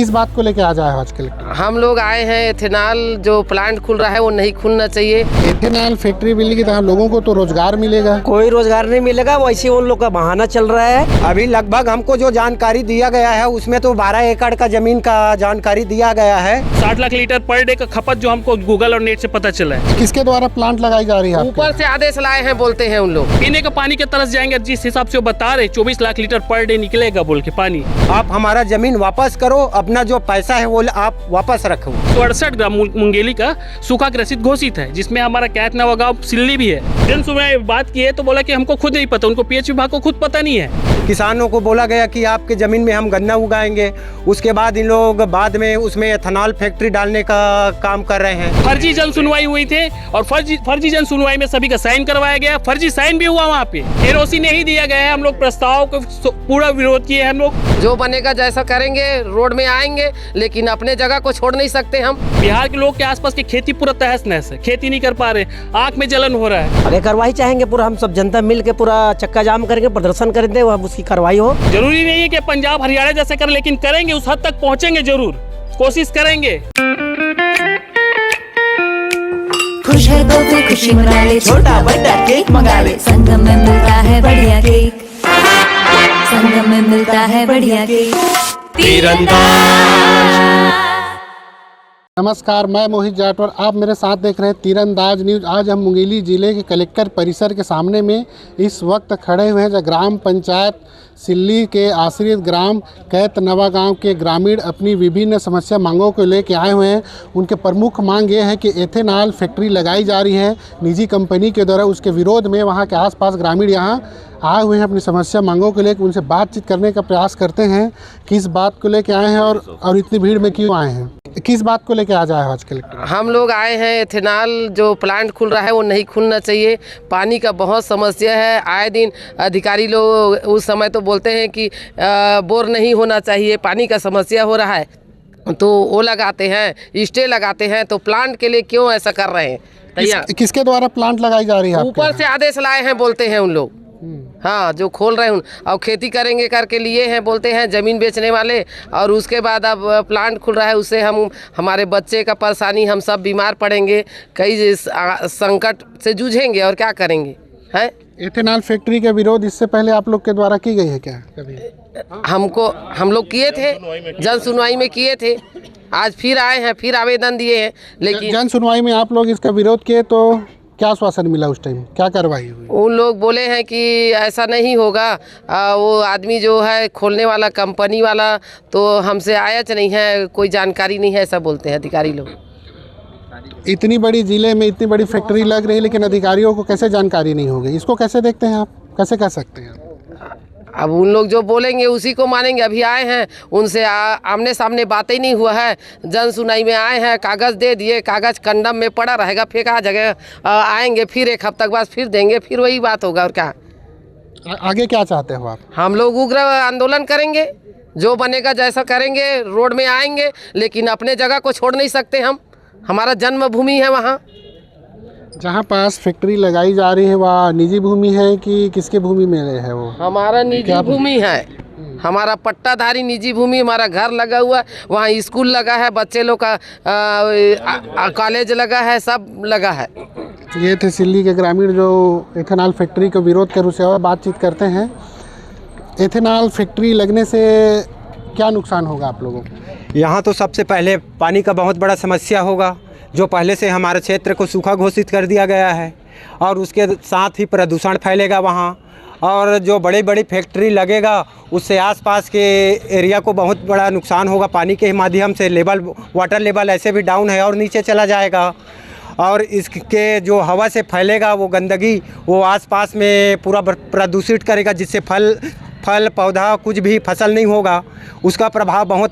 किस बात को लेके आ जाए आज कलेक्टर? हम लोग आए हैं, एथेनॉल जो प्लांट खुल रहा है वो नहीं खुलना चाहिए। एथेनॉल फैक्ट्री मिलने की तरह लोगों को तो रोजगार मिलेगा। कोई रोजगार नहीं मिलेगा, वैसे उन लोग का बहाना चल रहा है। अभी लगभग हमको जो जानकारी दिया गया है उसमें तो 12 एकड़ का जमीन का जानकारी दिया गया है। 60 लाख लीटर पर डे का खपत जो हमको गूगल और नेट से पता चला है। किसके द्वारा प्लांट लगाई जा रही है? ऊपर से आदेश लाए हैं, बोलते हैं उन लोग। पीने का पानी के तरस जाएंगे, जिस हिसाब से वो बता रहे 24 लाख लीटर पर डे निकलेगा बोल के पानी। आप हमारा जमीन वापस करो, अपना जो पैसा है वो आप वापस रखो। 68 ग्राम मुंगेली का सूखा ग्रसित घोषित है, जिसमें हमारा कैतनवा गाँव सिल्ली भी है। जन सुनवाई बात की है तो बोला कि हमको खुद नहीं पता, उनको पीएच विभाग को खुद पता नहीं है। किसानों को बोला गया कि आपके जमीन में हम गन्ना उगाएंगे, उसके बाद इन लोग बाद में उसमें एथेनॉल फैक्ट्री डालने का काम कर रहे हैं। फर्जी जन सुनवाई हुई थे और फर्जी जन सुनवाई में सभी का साइन करवाया गया, फर्जी साइन भी हुआ वहाँ पे, एनओसी नहीं दिया गया है। हम लोग प्रस्ताव को पूरा विरोध किए हम लोग। जो बनेगा जैसा करेंगे, रोड में आएंगे, लेकिन अपने जगह को छोड़ नहीं सकते हम। बिहार के लोग के आसपास की खेती पूरा तहस नहस है, खेती नहीं कर पा रहे, आंख में जलन हो रहा है। अगर कार्रवाई चाहेंगे पूरा हम सब जनता मिल के पूरा चक्का जाम करेंगे, प्रदर्शन करेंगे, उसकी कार्रवाई हो। जरूरी नहीं है कि पंजाब हरियाणा जैसे कर, लेकिन करेंगे, उस हद तक पहुंचेंगे, जरूर कोशिश करेंगे। खुश है तो कोई खुशी मना ले, छोटा बड़ा केक मंगा ले, संगम में मिलता है बढ़िया केक, संगम में मिलता है बढ़िया केक। तीरंदाज। नमस्कार, मैं मोहित जाटवर, आप मेरे साथ देख रहे हैं तीरंदाज न्यूज। आज हम मुंगेली जिले के कलेक्टर परिसर के सामने में इस वक्त खड़े हुए हैं, जहाँ ग्राम पंचायत सिल्ली के आश्रित ग्राम कैतनवा गांव के ग्रामीण अपनी विभिन्न समस्या मांगों को लेकर आए हुए हैं। उनके प्रमुख मांग ये है कि एथेनॉल फैक्ट्री लगाई जा रही है निजी कंपनी के द्वारा, उसके विरोध में वहां के आसपास ग्रामीण यहां आए हुए हैं। अपनी समस्या मांगों को लेकर उनसे बातचीत करने का प्रयास करते हैं, किस बात को लेकर आए हैं और इतनी भीड़ में क्यों आए हैं, किस बात को लेकर आ जाए आज कलेक्टर? हम लोग आए हैं, एथेनॉल जो प्लांट खुल रहा है वो नहीं खुलना चाहिए। पानी का बहुत समस्या है। आए दिन अधिकारी लोग उस समय तो बोलते हैं कि बोर नहीं होना चाहिए, पानी का समस्या हो रहा है, तो वो लगाते हैं, स्टे लगाते हैं। तो प्लांट के लिए क्यों ऐसा कर रहे हैं? किसके द्वारा प्लांट लगाई जा रही है? ऊपर से आदेश लाए हैं, बोलते हैं उन लोग। हाँ, जो खोल रहे हैं और खेती करेंगे करके लिए हैं, बोलते हैं जमीन बेचने वाले। और उसके बाद अब प्लांट खुल रहा है, उससे हमारे बच्चे का परेशानी, हम सब बीमार पड़ेंगे, कई संकट से जूझेंगे और क्या करेंगे हैं। एथेनॉल फैक्ट्री के विरोध इससे पहले आप लोग के द्वारा की गई है क्या कभी? हम लोग किए थे, जन सुनवाई में किए थे। आज फिर आए हैं, फिर आवेदन दिए हैं, लेकिन जन सुनवाई में आप लोग इसका विरोध किए तो क्या आश्वासन मिला? उस टाइम क्या कार्रवाई हुई? उन लोग बोले हैं कि ऐसा नहीं होगा, वो आदमी जो है खोलने वाला, कंपनी वाला, तो हमसे आया नहीं है, कोई जानकारी नहीं है, ऐसा बोलते हैं अधिकारी लोग। इतनी बड़ी जिले में इतनी बड़ी फैक्ट्री लग रही है, लेकिन अधिकारियों को कैसे जानकारी नहीं होगी? इसको कैसे देखते हैं आप, कैसे कह सकते हैं? अब उन लोग जो बोलेंगे उसी को मानेंगे। अभी आए हैं, उनसे आमने सामने बातें ही नहीं हुआ है। जन सुनाई में आए हैं, कागज़ दे दिए, कागज़ कंडम में पड़ा रहेगा, फेंका जगह, आएंगे फिर एक हफ्ते बाद फिर देंगे, फिर वही बात होगा। और क्या आगे क्या चाहते हो आप? हम लोग उग्र आंदोलन करेंगे, जो बनेगा जैसा करेंगे, रोड में आएंगे, लेकिन अपने जगह को छोड़ नहीं सकते हम। हमारा जन्मभूमि है वहाँ। जहाँ पास फैक्ट्री लगाई जा रही है वहाँ निजी भूमि है कि किसके भूमि में है वो? हमारा निजी भूमि है, हमारा पट्टाधारी निजी भूमि। हमारा घर लगा हुआ है, वहाँ स्कूल लगा है, बच्चे लोग का कॉलेज लगा है, सब लगा है। ये थे सिल्ली के ग्रामीण जो एथेनॉल फैक्ट्री का विरोध कर उसे और बातचीत करते हैं। एथेनॉल फैक्ट्री लगने से क्या नुकसान होगा आप लोगों को? यहाँ तो सबसे पहले पानी का बहुत बड़ा समस्या होगा, जो पहले से हमारे क्षेत्र को सूखा घोषित कर दिया गया है, और उसके साथ ही प्रदूषण फैलेगा वहाँ। और जो बड़ी बड़ी फैक्ट्री लगेगा उससे आसपास के एरिया को बहुत बड़ा नुकसान होगा। पानी के माध्यम से वाटर लेवल ऐसे भी डाउन है और नीचे चला जाएगा, और इसके जो हवा से फैलेगा वो गंदगी वो आसपास में पूरा प्रदूषित करेगा, जिससे फल पौधा कुछ भी फसल नहीं होगा। उसका प्रभाव बहुत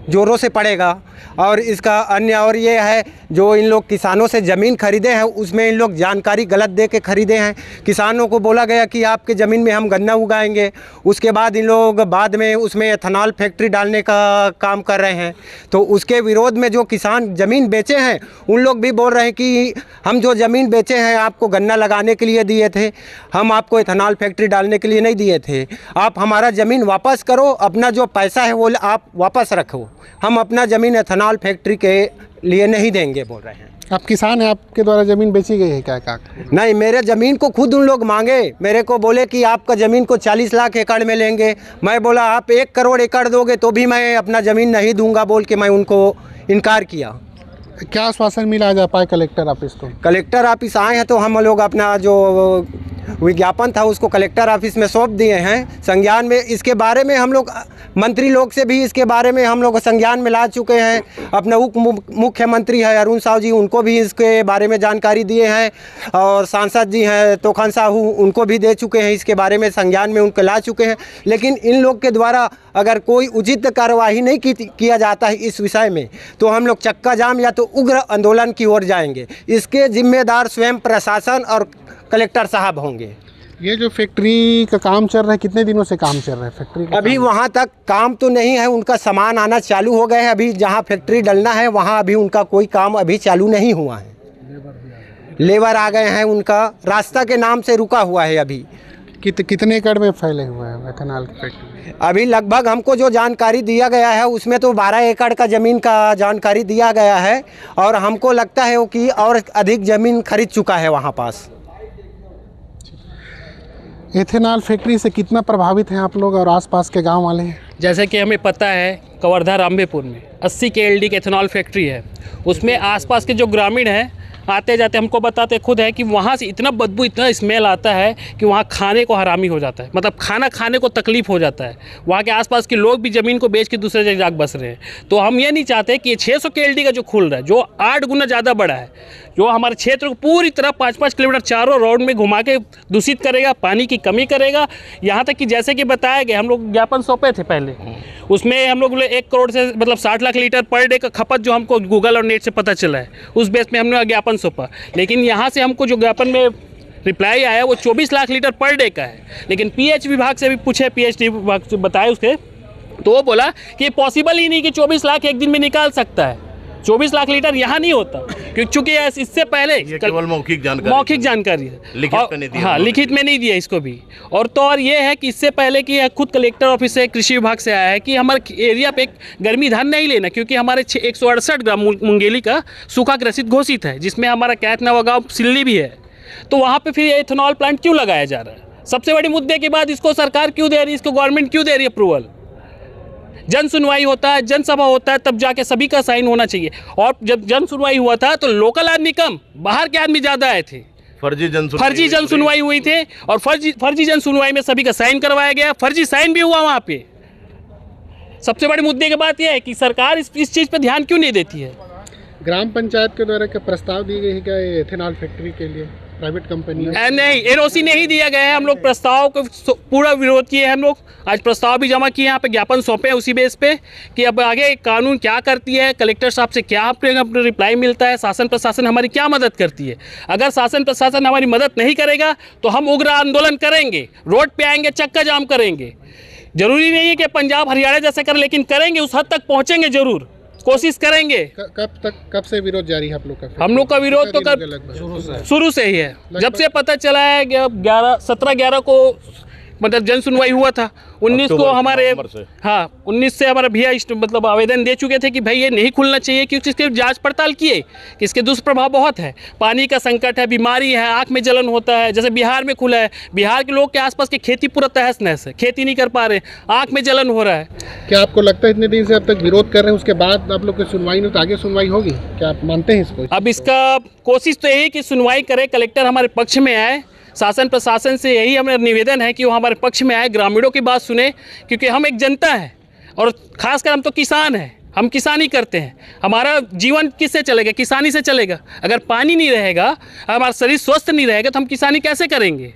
ज़ोरों से पड़ेगा। और इसका अन्य और ये है, जो इन लोग किसानों से ज़मीन खरीदे हैं उसमें इन लोग जानकारी गलत दे के खरीदे हैं। किसानों को बोला गया कि आपके ज़मीन में हम गन्ना उगाएंगे, उसके बाद इन लोग बाद में उसमें एथेनॉल फैक्ट्री डालने का काम कर रहे हैं। तो उसके विरोध में जो किसान ज़मीन बेचे हैं उन लोग भी बोल रहे हैं कि हम जो ज़मीन बेचे हैं आपको गन्ना लगाने के लिए दिए थे, हम आपको एथेनॉल फैक्ट्री डालने के लिए नहीं दिए थे। आप हमारा ज़मीन वापस करो, अपना जो पैसा है वो आप वापस रखो, हम अपना ज़मीन एथेनॉल फैक्ट्री के लिए नहीं देंगे, बोल रहे हैं। आप किसान हैं, आपके द्वारा ज़मीन बेची गई है क्या? नहीं, मेरे ज़मीन को खुद उन लोग मांगे, मेरे को बोले कि आपका ज़मीन को 40 लाख एकड़ में लेंगे। मैं बोला आप 1 करोड़ एकड़ दोगे तो भी मैं अपना ज़मीन नहीं दूंगा, बोल के मैं उनको इनकार किया। क्या आश्वासन मिला जा पाए कलेक्टर ऑफिस को? कलेक्टर ऑफिस आए हैं तो हम लोग अपना जो विज्ञापन था उसको कलेक्टर ऑफिस में सौंप दिए हैं संज्ञान में। इसके बारे में हम लोग मंत्री लोग से भी इसके बारे में हम लोग संज्ञान में ला चुके हैं। अपने उप मुख्यमंत्री है अरुण साहू जी, उनको भी इसके बारे में जानकारी दिए हैं, और सांसद जी हैं तोखन साहू, उनको भी दे चुके हैं, इसके बारे में संज्ञान में उनको ला चुके हैं। लेकिन इन लोग के द्वारा अगर कोई उचित कार्यवाही नहीं किया जाता है इस विषय में तो हम लोग चक्का जाम या तो उग्र आंदोलन की ओर जाएंगे। इसके जिम्मेदार स्वयं प्रशासन और कलेक्टर साहब होंगे। ये जो फैक्ट्री का काम चल रहा है, कितने दिनों से काम चल रहा है फैक्ट्री का? अभी वहाँ तक काम तो नहीं है, उनका सामान आना चालू हो गए हैं। अभी जहाँ फैक्ट्री डलना है वहाँ अभी उनका कोई काम अभी चालू नहीं हुआ है। लेबर आ गए हैं, उनका रास्ता के नाम से रुका हुआ है। अभी कितने एकड़ में फैले हुए हैं एथेनॉल की फैक्ट्री? अभी लगभग हमको जो जानकारी दिया गया है उसमें तो 12 एकड़ का ज़मीन का जानकारी दिया गया है, और हमको लगता है वो कि और अधिक ज़मीन खरीद चुका है वहाँ पास। एथेनॉल फैक्ट्री से कितना प्रभावित हैं आप लोग और आसपास के गांव वाले? जैसे कि हमें पता है कवर्धा रामबेपुर में 80 KLD की एथेनॉल फैक्ट्री है, उसमें आसपास के जो ग्रामीण हैं आते जाते हमको बताते खुद है कि वहाँ से इतना बदबू, इतना स्मेल आता है कि वहाँ खाने को हरामी हो जाता है, मतलब खाना खाने को तकलीफ हो जाता है। वहाँ के आसपास के लोग भी ज़मीन को बेच के दूसरे जगह जाकर बस रहे हैं। तो हम ये नहीं चाहते कि ये 600 KLD का जो खुल रहा है, जो 8 गुना ज़्यादा बड़ा है, जो हमारे क्षेत्र को पूरी तरह 5-5 किलोमीटर चारों राउंड में घुमा के दूषित करेगा, पानी की कमी करेगा। यहाँ तक कि जैसे कि बताया गया, हम लोग ज्ञापन सौंपे थे पहले, उसमें हम लोग 1 करोड़ से मतलब 60 लाख लीटर पर डे का खपत जो हमको गूगल और नेट से पता चला है, उस बेस में हमने ज्ञापन सौंपा। लेकिन यहाँ से हमको जो ज्ञापन में रिप्लाई आया वो 24 लाख लीटर पर डे का है। लेकिन पीएच विभाग से भी पूछे, PhD विभाग से बताए उसके, तो वो बोला कि पॉसिबल ही नहीं कि 24 लाख एक दिन में निकाल सकता है। 24 लाख लीटर यहाँ नहीं होता, क्योंकि चूंकि इससे पहले ये केवल मौखिक जानकारी है, लिखित में नहीं दिया। हाँ, लिखित में नहीं दिया इसको भी। और तो और ये है कि इससे पहले कि खुद कलेक्टर ऑफिस से कृषि विभाग से आया है कि हमारे एरिया पे एक गर्मी धान नहीं लेना, क्योंकि हमारे 168 ग्राम मुंगेली का सूखा ग्रसित घोषित है, जिसमें हमारा कैथनवा गाँव सिल्ली भी है। तो वहाँ पर फिर एथेनॉल प्लांट क्यों लगाया जा रहा है? सबसे बड़ी मुद्दे के बाद इसको सरकार क्यों दे रही है, इसको गवर्नमेंट क्यों दे रही है अप्रूवल? जन सुनवाई होता है, जनसभा होता है, तब जाके सभी का साइन होना चाहिए। और जब जन सुनवाई हुआ था तो लोकल आदमी कम, बाहर के आदमी ज़्यादा आए थे। फर्जी जन सुनवाई हुई थी, और फर्जी जन सुनवाई में सभी का साइन करवाया गया, फर्जी साइन भी हुआ वहाँ पे। सबसे बड़ी मुद्दे की बात यह है कि सरकार इस चीज़ पर ध्यान क्यों नहीं देती है। ग्राम पंचायत के द्वारा क्या प्रस्ताव दी गई है क्या एथेनॉल फैक्ट्री के लिए प्राइवेट कंपनी? नहीं, NOC नहीं दिया गया है। हम लोग प्रस्ताव को पूरा विरोध किए हैं। हम लोग आज प्रस्ताव भी जमा किए, यहाँ पे ज्ञापन सौंपे हैं उसी बेस पे कि अब आगे कानून क्या करती है, कलेक्टर साहब से क्या अपने रिप्लाई मिलता है, शासन प्रशासन हमारी क्या मदद करती है। अगर शासन प्रशासन हमारी मदद नहीं करेगा तो हम उग्र आंदोलन करेंगे, रोड पे आएंगे, चक्का जाम करेंगे। जरूरी नहीं है कि पंजाब हरियाणा जैसे करें, लेकिन करेंगे, उस हद तक पहुँचेंगे, जरूर कोशिश करेंगे। कब से विरोध जारी है आप लोग का? हम लोग का विरोध तो शुरू से ही है। जब से पता चला है 17-11 को मतलब जन सुनवाई हुआ था, 19 को हमारे 19 से हमारा भैया मतलब आवेदन दे चुके थे कि भाई ये नहीं खुलना चाहिए, क्योंकि इसके जांच पड़ताल किए कि इसके दुष्प्रभाव बहुत है। पानी का संकट है, बीमारी है, आँख में जलन होता है। जैसे बिहार में खुला है, बिहार के लोग के आसपास की खेती पूरा तहस नहस है, खेती नहीं कर पा रहे, आँख में जलन हो रहा है। क्या आपको लगता है इतने दिन से अब तक विरोध कर रहे हैं, उसके बाद आप लोग की सुनवाई नहीं, तो आगे सुनवाई होगी क्या, आप मानते हैं इसको? अब इसका कोशिश तो यही कि सुनवाई करे, कलेक्टर हमारे पक्ष में आए, शासन प्रशासन से यही हमारा निवेदन है कि वो हमारे पक्ष में आए, ग्रामीणों की बात सुने, क्योंकि हम एक जनता है और खासकर हम तो किसान हैं, हम किसानी करते हैं। हमारा जीवन किससे चलेगा? किसानी से चलेगा। अगर पानी नहीं रहेगा, हमारा शरीर स्वस्थ नहीं रहेगा तो हम किसानी कैसे करेंगे?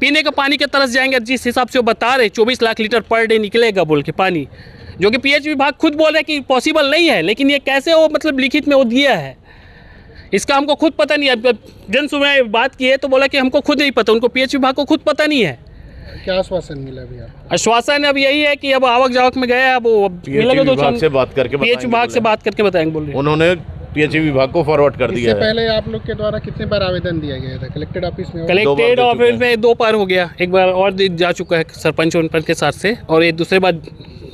पीने का पानी के तरस जाएंगे। जिस हिसाब से वो बता रहे 24 लाख लीटर पर डे निकलेगा बोल के पानी, जो कि पीएच विभाग खुद बोल रहे हैं कि पॉसिबल नहीं है, लेकिन ये कैसे वो मतलब लिखित में वो दिया है, इसका हमको खुद पता नहीं है। जन सुनवाई बात की है तो बोला कि हमको खुद नहीं पता, उनको पीएच विभाग को खुद पता नहीं है। क्या आश्वासन मिला अभी आपको? आश्वासन अब यही है कि अब आवक जावक में गए, अब वो मिलेगा तो विभाग से बात करके पीएच विभाग से बात करके बताएंगे बोल रहे हैं। उन्होंने पीएचई विभाग को फॉरवर्ड कर दिया इससे है। पहले आप लोग के द्वारा कितने बार आवेदन दिया गया था कलेक्टेड ऑफिस में? कलेक्टेड ऑफिस में 2 बार हो गया, एक बार और जा चुका है सरपंच उनपंच के साथ से, और ये दूसरे बार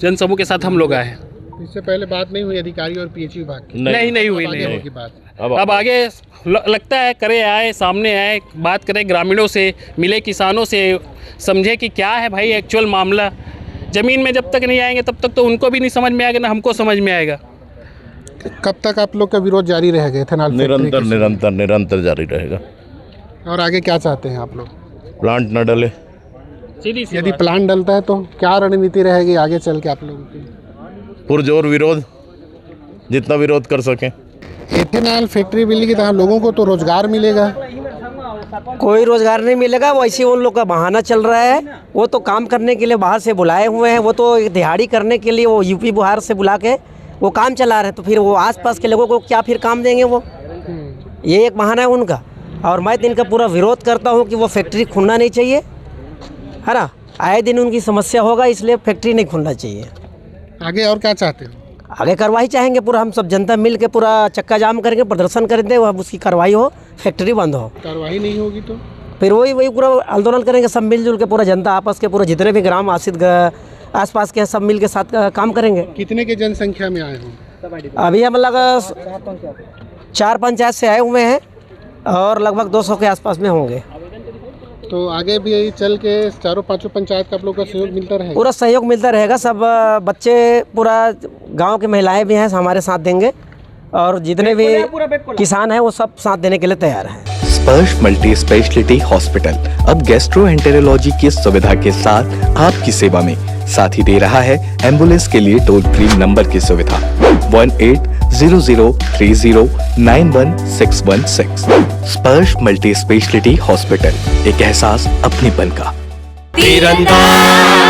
जनसमूह के साथ हम लोग आए हैं। इससे पहले बात नहीं हुई अधिकारी और पीएचई विभाग की? नहीं हुई, आगे नहीं होगी बात। अब आगे लगता है करे, आए सामने आए, बात करें ग्रामीणों से, मिले किसानों से, समझे कि क्या है भाई एक्चुअल मामला। ज़मीन में जब तक नहीं आएंगे तब तक तो उनको भी नहीं समझ में आएगा, ना हमको समझ में आएगा। कब तक आप लोग का विरोध जारी रहेगा इथेनॉल फैक्ट्री के? निरंतर जारी रहेगा। और आगे क्या चाहते हैं आप लोग? प्लांट न डले। सीधी सी यदि बात। प्लान डलता है तो क्या रणनीति रहेगी आगे चल के आप लोगों की? पुरजोर विरोध, जितना विरोध कर सकें। इथेनॉल फैक्ट्री बिल्ली की तरह लोगों को तो रोजगार मिलेगा? कोई रोजगार नहीं मिलेगा, वैसे उन लोग का बहाना चल रहा है। वो तो काम करने के लिए बाहर से बुलाए हुए हैं, वो तो दिहाड़ी करने के लिए वो यूपी बिहार से बुला के वो काम चला रहे हैं, तो फिर वो आसपास के लोगों को क्या फिर काम देंगे वो? ये एक बहाना है उनका। और मैं तो इनका पूरा विरोध करता हूँ कि वो फैक्ट्री खुलना नहीं चाहिए, है ना। आए दिन उनकी समस्या होगा, इसलिए फैक्ट्री नहीं खुलना चाहिए। आगे और क्या चाहते हो? आगे कार्रवाई चाहेंगे, पूरा हम सब जनता मिल के पूरा चक्का जाम करेंगे, प्रदर्शन करेंगे, अब उसकी कार्रवाई हो, फैक्ट्री बंद हो। कार्रवाई नहीं होगी तो फिर वही पूरा आंदोलन करेंगे, सब मिलजुल के पूरा जनता आपस के पूरा जितने भी ग्राम आसित आसपास के सब मिल के साथ काम करेंगे। कितने के जनसंख्या में आए हो? अभी हम लगभग 4 पंचायत से आए हुए हैं और लगभग 200 के आसपास में होंगे। तो आगे भी यही चल के चारों पांचों पंचायत का आप लोग का सहयोग मिलता रहेगा? पूरा सहयोग मिलता रहेगा, सब बच्चे, पूरा गांव की महिलाएं भी हैं हमारे साथ देंगे, और जितने भी किसान हैं वो सब साथ देने के लिए तैयार हैं। स्पर्श मल्टी स्पेशलिटी हॉस्पिटल अब गैस्ट्रोएंटेरोलॉजी की सुविधा के साथ आपकी सेवा में, साथ ही दे रहा है एम्बुलेंस के लिए टोल फ्री नंबर की सुविधा 180030091616। स्पर्श मल्टी स्पेशलिटी हॉस्पिटल, एक एहसास अपनेपन का। तीरंदाज